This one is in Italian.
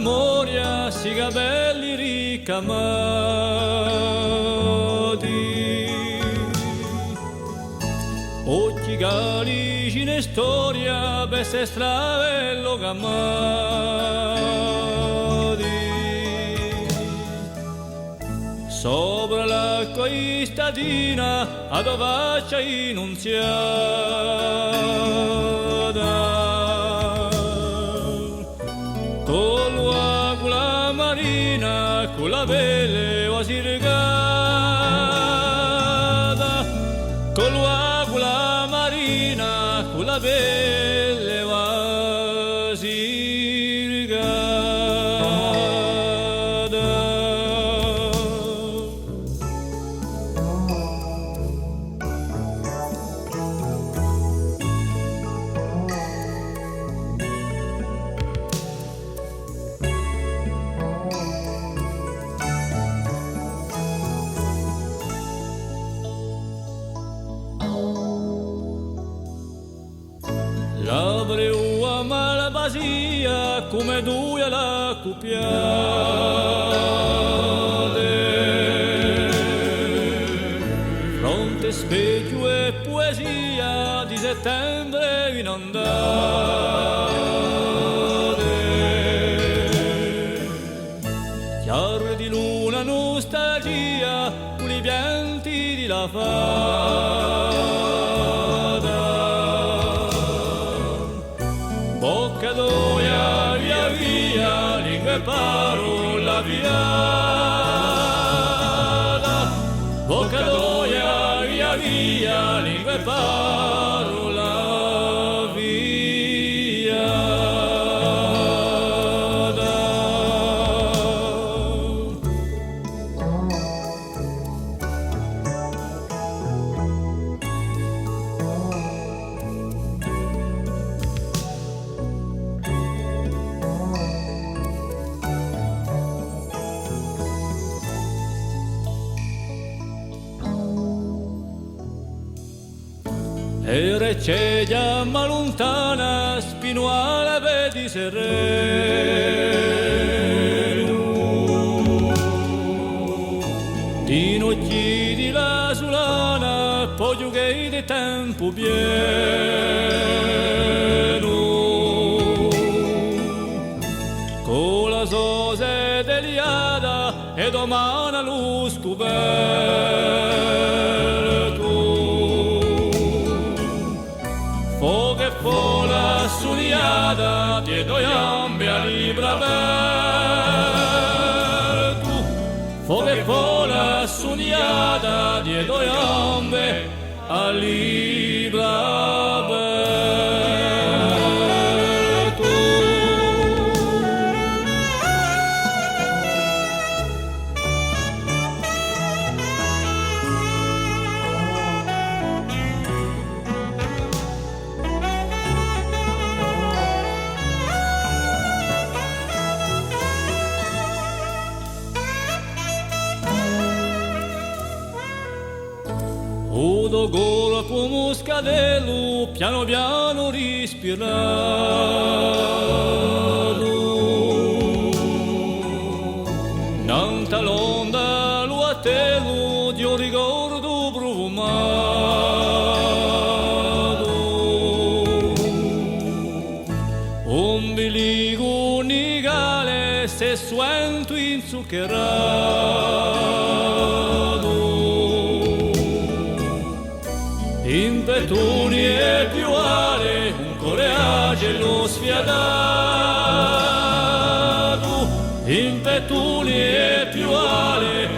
memoria si capelli ricamati, occhi calici in storia per se stravello camati. Sopra l'acqua istatina ad ovaccia innunziata, con l'agua marina, con la pelle vasirgata, con l'agua marina, con la pelle vasirgata. La breua malvasia come duia la cupiate, fronte specchio e poesia di settembre inondate, chiare di luna nostalgia con i pianti di la bocca d'oia, via via, lingua e parola viada. Bocca d'oia, via via, lingua e parola viada. E receglia ma lontana spinuala vedi sereno, di nocchi di la sulana poggio che di tempo pieno, con la sose deliada e domani lo scoperto. Foga e fola suniata dietro gambe a libra aperto. Foga e fola suniata dietro gambe a libra aperto. Udo gola come scadello, piano piano respirato, nanta l'onda lo attelo di un ricordo profumato, un bilico nigale se suento inzuccherato, impetuni e piuale, un coraggio sfiatato, impetuni e piuale,